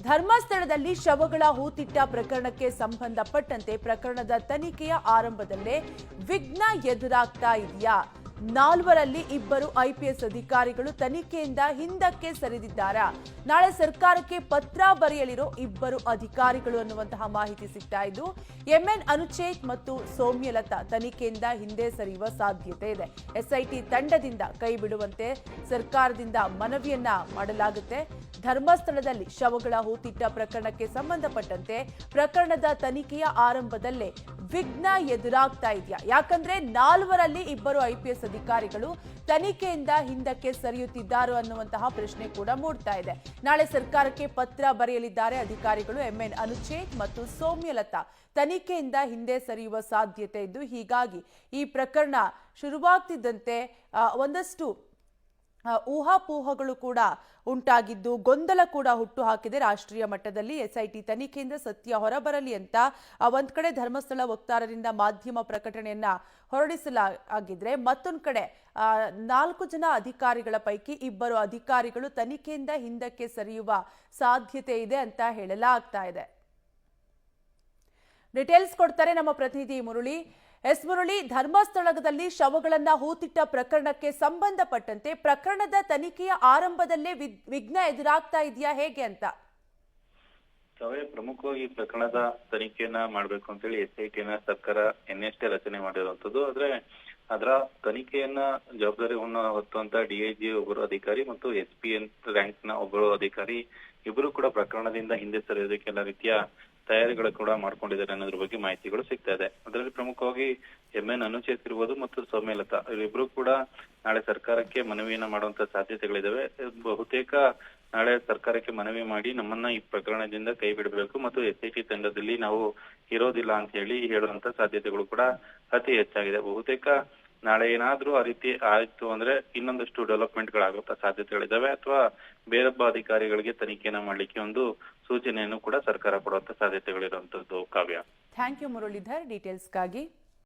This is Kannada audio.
ಧರ್ಮಸ್ಥಳದಲ್ಲಿ ಶವಗಳ ಹೂತಿಟ್ಟ ಪ್ರಕರಣಕ್ಕೆ ಸಂಬಂಧಪಟ್ಟಂತೆ ಪ್ರಕರಣದ ತನಿಖೆಯ ಆರಂಭದಲ್ಲೇ ವಿಘ್ನ ಎದುರಾಗ್ತಾ ಇದೆಯಾ? 4ರಲ್ಲಿ 2 IPS ಅಧಿಕಾರಿಗಳು ತನಿಖೆಯಿಂದ ಹಿಂದಕ್ಕೆ ಸರಿದಿದ್ದಾರಾ? ನಾಳೆ ಸರ್ಕಾರಕ್ಕೆ ಪತ್ರ ಬರೆಯಲಿರೋ 2 ಅಧಿಕಾರಿಗಳು ಅನ್ನುವಂತಹ ಮಾಹಿತಿ ಸಿಗ್ತಾ ಇದ್ದು, MN ಅನುಚೇತ್ ಮತ್ತು ಸೌಮ್ಯಲತಾ ತನಿಖೆಯಿಂದ ಹಿಂದೆ ಸರಿಯುವ ಸಾಧ್ಯತೆ ಇದೆ. SIT ತಂಡದಿಂದ ಕೈ ಬಿಡುವಂತೆ ಸರ್ಕಾರದಿಂದ ಮನವಿಯನ್ನ ಮಾಡಲಾಗುತ್ತೆ. ಧರ್ಮಸ್ಥಳದಲ್ಲಿ ಶವಗಳ ಹೂತಿಟ್ಟ ಪ್ರಕರಣಕ್ಕೆ ಸಂಬಂಧಪಟ್ಟಂತೆ ಪ್ರಕರಣದ ತನಿಖೆಯ ಆರಂಭದಲ್ಲೇ ವಿಘ್ನ ಎದುರಾಗ್ತಾ ಇದೆಯಾ? ಯಾಕಂದ್ರೆ 4ರಲ್ಲಿ 2 IPS ಅಧಿಕಾರಿಗಳು ತನಿಖೆಯಿಂದ ಹಿಂದಕ್ಕೆ ಸರಿಯುತ್ತಿದ್ದಾರೋ ಅನ್ನುವಂತಹ ಪ್ರಶ್ನೆ ಕೂಡ ಮೂಡ್ತಾ ಇದೆ. ನಾಳೆ ಸರ್ಕಾರಕ್ಕೆ ಪತ್ರ ಬರೆಯಲಿದ್ದಾರೆ ಅಧಿಕಾರಿಗಳು. MN ಅನುಚೇತ್ ಮತ್ತು ಸೌಮ್ಯಲತಾ ತನಿಖೆಯಿಂದ ಹಿಂದೆ ಸರಿಯುವ ಸಾಧ್ಯತೆ ಇದ್ದು, ಹೀಗಾಗಿ ಈ ಪ್ರಕರಣ ಶುರುವಾಗ್ತಿದ್ದಂತೆ ಒಂದಷ್ಟು ಊಹಾಪೋಹಗಳು ಕೂಡ ಉಂಟಾಗಿದ್ದು ಗೊಂದಲ ಕೂಡ ಹುಟ್ಟು ಹಾಕಿದೆ ರಾಷ್ಟ್ರೀಯ ಮಟ್ಟದಲ್ಲಿ. SIT ತನಿಖೆಯಿಂದ ಸತ್ಯ ಹೊರಬರಲಿ ಅಂತ ಒಂದ್ ಕಡೆ ಧರ್ಮಸ್ಥಳ ವಕ್ತಾರರಿಂದ ಮಾಧ್ಯಮ ಪ್ರಕಟಣೆಯನ್ನ ಹೊರಡಿಸಲಾಗಿದ್ರೆ, ಮತ್ತೊಂದು ಕಡೆ 4 ಜನ ಅಧಿಕಾರಿಗಳ ಪೈಕಿ 2 ಅಧಿಕಾರಿಗಳು ತನಿಖೆಯಿಂದ ಹಿಂದಕ್ಕೆ ಸರಿಯುವ ಸಾಧ್ಯತೆ ಇದೆ ಅಂತ ಹೇಳಲಾಗ್ತಾ ಇದೆ. ಡೀಟೇಲ್ಸ್ ಕೊಡ್ತಾರೆ ನಮ್ಮ ಪ್ರತಿನಿಧಿ ಮುರಳಿ. ಮುರಳಿ, ಧರ್ಮಸ್ಥಳದಲ್ಲಿ ಶವಗಳನ್ನ ಹೂತಿಟ್ಟ ಪ್ರಕರಣಕ್ಕೆ ಸಂಬಂಧಪಟ್ಟಂತೆ ಪ್ರಕರಣದ ತನಿಖೆಯ ಆರಂಭದಲ್ಲೇ ವಿಘ್ನ ಎದುರಾಗ್ತಾ ಇದೆಯಾ, ಹೇಗೆ ಅಂತ? ಪ್ರಮುಖವಾಗಿ ಪ್ರಕರಣದ ತನಿಖೆಯನ್ನ ಮಾಡ್ಬೇಕು ಅಂತ ಹೇಳಿ SIT ನ ಸರ್ಕಾರ NST ರಚನೆ ಮಾಡಿರುವಂತದ್ದು. ಆದ್ರೆ ಅದರ ತನಿಖೆಯನ್ನ ಜವಾಬ್ದಾರಿಯನ್ನ ಹೊತ್ತುವಂತ DIG ಒಬ್ಬರು ಅಧಿಕಾರಿ ಮತ್ತು SPN ರ್ಯಾಂಕ್ ನ ಒಬ್ಬರು ಅಧಿಕಾರಿ ಇಬ್ಬರು ಕೂಡ ಪ್ರಕರಣದಿಂದ ಹಿಂದೆ ಸರಿಯೋದಕ್ಕೆ ಎಲ್ಲ ರೀತಿಯ ತಯಾರಿಗಳು ಕೂಡ ಮಾಡ್ಕೊಂಡಿದ್ದಾರೆ ಅನ್ನೋದ್ರ ಬಗ್ಗೆ ಮಾಹಿತಿಗಳು ಸಿಗ್ತಾ ಇದೆ. ಅದರಲ್ಲಿ ಪ್ರಮುಖವಾಗಿ MN ಅನುಚೇತ್ ಇರ್ಬೋದು ಮತ್ತು ಸೌಮ್ಯಲತಾ ಇವರಿಬ್ರು ಕೂಡ ನಾಳೆ ಸರ್ಕಾರಕ್ಕೆ ಮನವಿಯನ್ನ ಮಾಡುವಂತ ಸಾಧ್ಯತೆಗಳಿದಾವೆ. ಬಹುತೇಕ ನಾಳೆ ಸರ್ಕಾರಕ್ಕೆ ಮನವಿ ಮಾಡಿ ನಮ್ಮನ್ನ ಈ ಪ್ರಕರಣದಿಂದ ಕೈ ಬಿಡಬೇಕು ಮತ್ತು SIT ತಂಡದಲ್ಲಿ ನಾವು ಇರೋದಿಲ್ಲ ಅಂತ ಹೇಳಿ ಹೇಳುವಂತ ಸಾಧ್ಯತೆಗಳು ಕೂಡ ಅತಿ ಹೆಚ್ಚಾಗಿದೆ. ಬಹುತೇಕ ನಾಳೆ ಏನಾದ್ರೂ ಆ ರೀತಿ ಆಯ್ತು ಅಂದ್ರೆ ಇನ್ನೊಂದಷ್ಟು ಡೆವಲಪ್ಮೆಂಟ್ ಗಳಾಗುವಂತ ಸಾಧ್ಯತೆಗಳಿದಾವೆ, ಅಥವಾ ಬೇರೊಬ್ಬ ಅಧಿಕಾರಿಗಳಿಗೆ ತನಿಖೆಯನ್ನ ಮಾಡ್ಲಿಕ್ಕೆ ಒಂದು ಸೂಚನೆಯನ್ನು ಕೂಡ ಸರ್ಕಾರ ಕೊಡುವಂತ ಸಾಧ್ಯತೆಗಳಿರುವಂತದ್ದು. ಕಾವ್ಯ, ಥ್ಯಾಂಕ್ ಯು ಮುರಳೀಧರ್ ಡೀಟೇಲ್ಸ್ಗಾಗಿ.